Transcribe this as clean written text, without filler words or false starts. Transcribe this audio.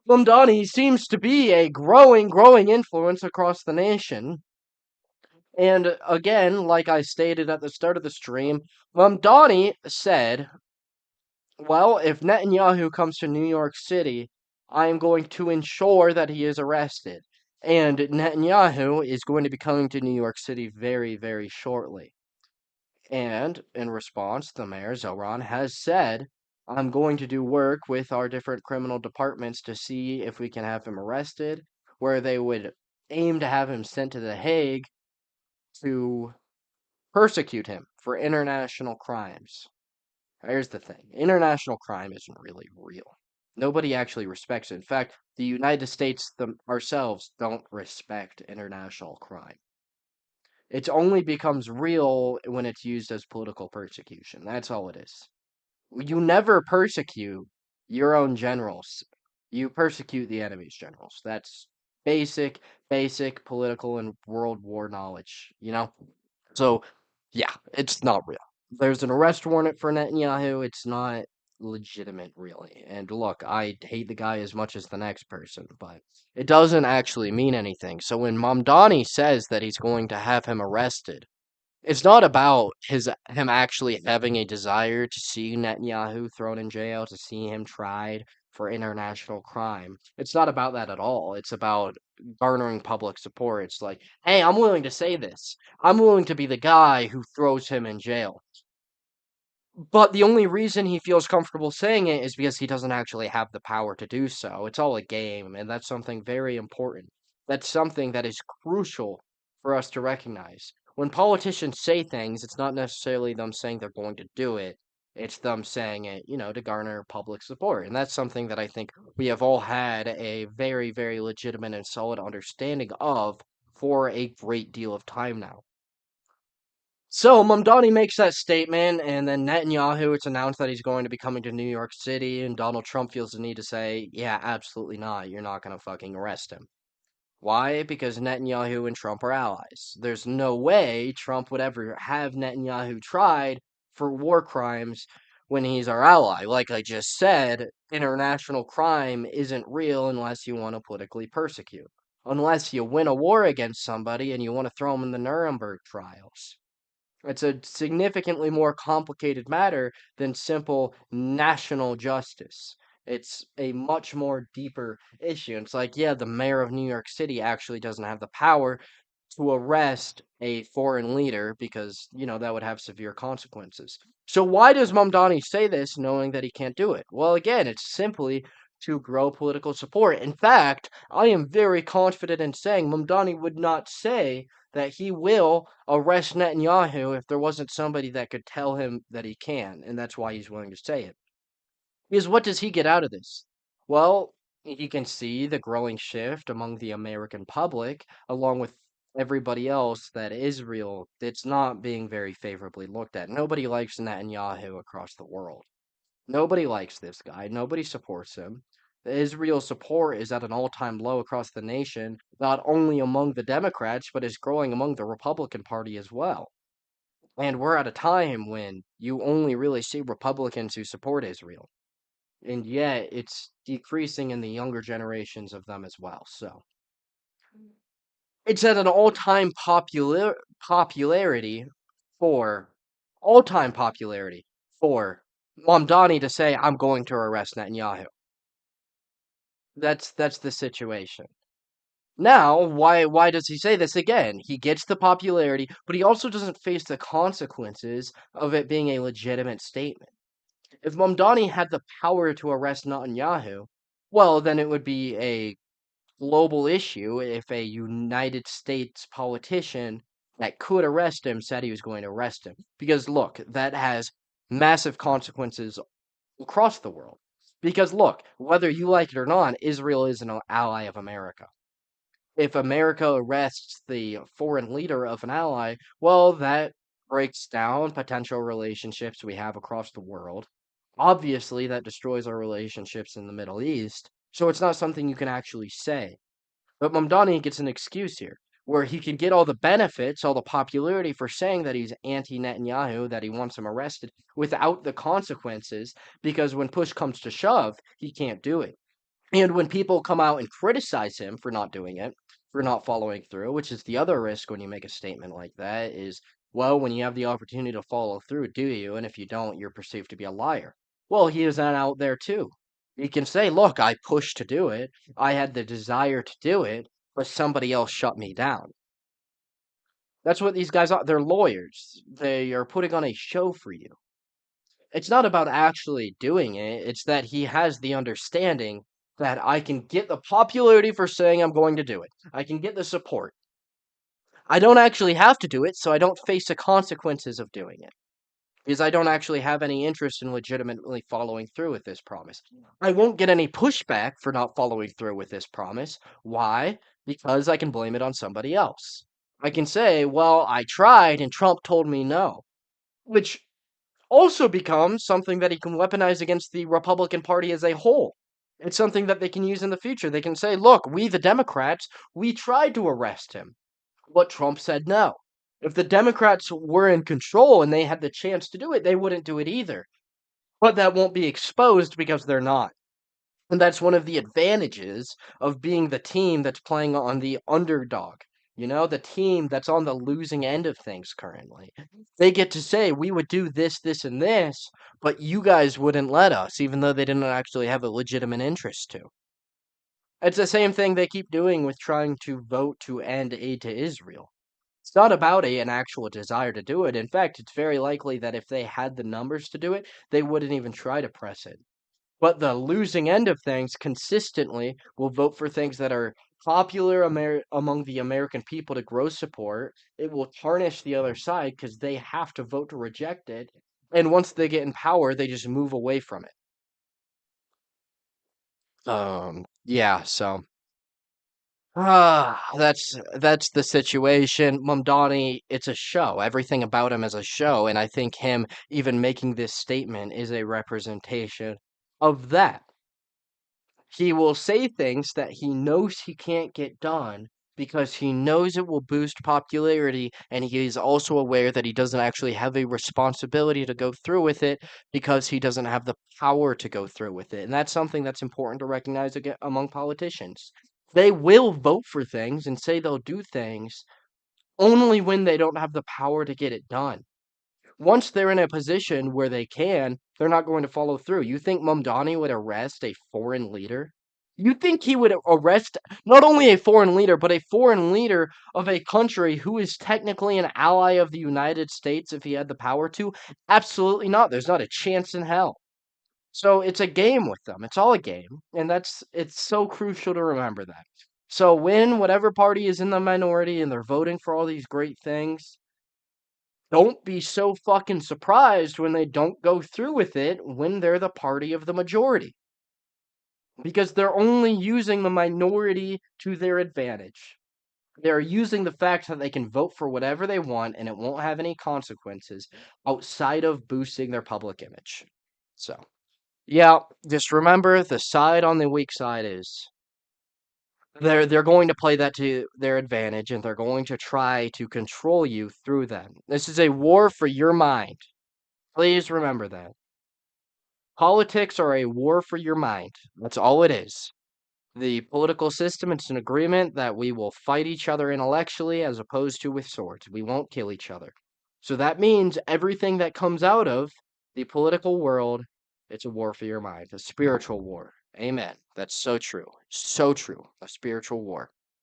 Mamdani seems to be a growing influence across the nation. And again, like I stated at the start of the stream, Mamdani said, well, if Netanyahu comes to New York City, I am going to ensure that he is arrested. And Netanyahu is going to be coming to New York City very shortly. And in response, the mayor, Zoran, has said, I'm going to do work with our different criminal departments to see if we can have him arrested, where they would aim to have him sent to The Hague to persecute him for international crimes. Here's the thing, international crime isn't really real. Nobody actually respects it. In fact, the United States ourselves don't respect international crime. It only becomes real when it's used as political persecution. That's all it is. You never persecute your own generals. You persecute the enemy's generals. That's basic political and world war knowledge, you know? So, yeah, it's not real. There's an arrest warrant for Netanyahu. It's not legitimate, really. And look, I hate the guy as much as the next person, but it doesn't actually mean anything. So when Mamdani says that he's going to have him arrested, it's not about him actually having a desire to see Netanyahu thrown in jail, to see him tried for international crime. It's not about that at all. It's about garnering public support. It's like, hey, I'm willing to say this. I'm willing to be the guy who throws him in jail. But the only reason he feels comfortable saying it is because he doesn't actually have the power to do so. It's all a game, and that's something very important. That's something that is crucial for us to recognize. When politicians say things, it's not necessarily them saying they're going to do it. It's them saying it, to garner public support. And that's something that I think we have all had a very legitimate and solid understanding of for a great deal of time now. So Mamdani makes that statement, and then Netanyahu, it's announced that he's going to be coming to New York City, and Donald Trump feels the need to say, yeah, absolutely not. You're not going to fucking arrest him. Why? Because Netanyahu and Trump are allies. There's no way Trump would ever have Netanyahu tried for war crimes when he's our ally. Like I just said, international crime isn't real unless you want to politically persecute. Unless you win a war against somebody and you want to throw them in the Nuremberg trials. It's a significantly more complicated matter than simple national justice. It's a much more deeper issue. It's like, yeah, the mayor of New York City actually doesn't have the power to arrest a foreign leader because, that would have severe consequences. So why does Mamdani say this knowing that he can't do it? Well, again, it's simply to grow political support. In fact, I am very confident in saying Mamdani would not say that he will arrest Netanyahu if there wasn't somebody that could tell him that he can, and that's why he's willing to say it. Because what does he get out of this? Well, he can see the growing shift among the American public, along with everybody else, that Israel, it's not being very favorably looked at. Nobody likes Netanyahu across the world. Nobody likes this guy. Nobody supports him. Israel's support is at an all-time low across the nation, not only among the Democrats, but is growing among the Republican Party as well. And we're at a time when you only really see Republicans who support Israel. And yet it's decreasing in the younger generations of them as well. So it's at an popularity for all-time popularity for Mamdani to say, I'm going to arrest Netanyahu. That's the situation. Now, why does he say this again? He gets the popularity, but he also doesn't face the consequences of it being a legitimate statement. If Mamdani had the power to arrest Netanyahu, well, then it would be a global issue if a United States politician that could arrest him said he was going to arrest him. Because look, that has massive consequences across the world. Because look, whether you like it or not, Israel is an ally of America. If America arrests the foreign leader of an ally, well, that breaks down potential relationships we have across the world. Obviously, that destroys our relationships in the Middle East, so it's not something you can actually say. But Mamdani gets an excuse here, where he can get all the benefits, all the popularity for saying that he's anti-Netanyahu, that he wants him arrested, without the consequences, because when push comes to shove, he can't do it. And when people come out and criticize him for not doing it, for not following through, which is the other risk when you make a statement like that, is, well, when you have the opportunity to follow through, do you? And if you don't, you're perceived to be a liar. Well, he is then out there too. He can say, look, I pushed to do it. I had the desire to do it, but somebody else shut me down. That's what these guys are. They're lawyers. They are putting on a show for you. It's not about actually doing it. It's that he has the understanding that I can get the popularity for saying I'm going to do it. I can get the support. I don't actually have to do it, so I don't face the consequences of doing it. Because I don't actually have any interest in legitimately following through with this promise. I won't get any pushback for not following through with this promise. Why? Because I can blame it on somebody else. I can say, well, I tried and Trump told me no, which also becomes something that he can weaponize against the Republican Party as a whole. It's something that they can use in the future. They can say, look, we, the Democrats, we tried to arrest him, but Trump said no. If the Democrats were in control and they had the chance to do it, they wouldn't do it either. But that won't be exposed because they're not. And that's one of the advantages of being the team that's playing on the underdog. You know, the team that's on the losing end of things currently. They get to say, we would do this, this, and this, but you guys wouldn't let us, even though they didn't actually have a legitimate interest to. It's the same thing they keep doing with trying to vote to end aid to Israel. It's not about an actual desire to do it. In fact, it's very likely that if they had the numbers to do it, they wouldn't even try to press it. But the losing end of things consistently will vote for things that are popular among the American people to grow support. It will tarnish the other side because they have to vote to reject it. And once they get in power, they just move away from it. Yeah, so that's the situation. Mamdani, it's a show. Everything about him is a show, and I think him even making this statement is a representation of that. He will say things that he knows he can't get done because he knows it will boost popularity, and he is also aware that he doesn't actually have a responsibility to go through with it because he doesn't have the power to go through with it. And that's something that's important to recognize among politicians. They will vote for things and say they'll do things only when they don't have the power to get it done. Once they're in a position where they can, they're not going to follow through. You think Mamdani would arrest a foreign leader? You think he would arrest not only a foreign leader, but a foreign leader of a country who is technically an ally of the United States if he had the power to? Absolutely not. There's not a chance in hell. So it's a game with them. It's all a game. And it's so crucial to remember that. So when whatever party is in the minority and they're voting for all these great things, don't be so fucking surprised when they don't go through with it when they're the party of the majority. Because they're only using the minority to their advantage. They're using the fact that they can vote for whatever they want and it won't have any consequences outside of boosting their public image. So, yeah, just remember the side on the weak side is they're going to play that to their advantage and they're going to try to control you through them. This is a war for your mind. Please remember that. Politics are a war for your mind. That's all it is. The political system, it's an agreement that we will fight each other intellectually as opposed to with swords. We won't kill each other. So that means everything that comes out of the political world, it's a war for your mind, a spiritual war. Amen. That's so true. So true. A spiritual war.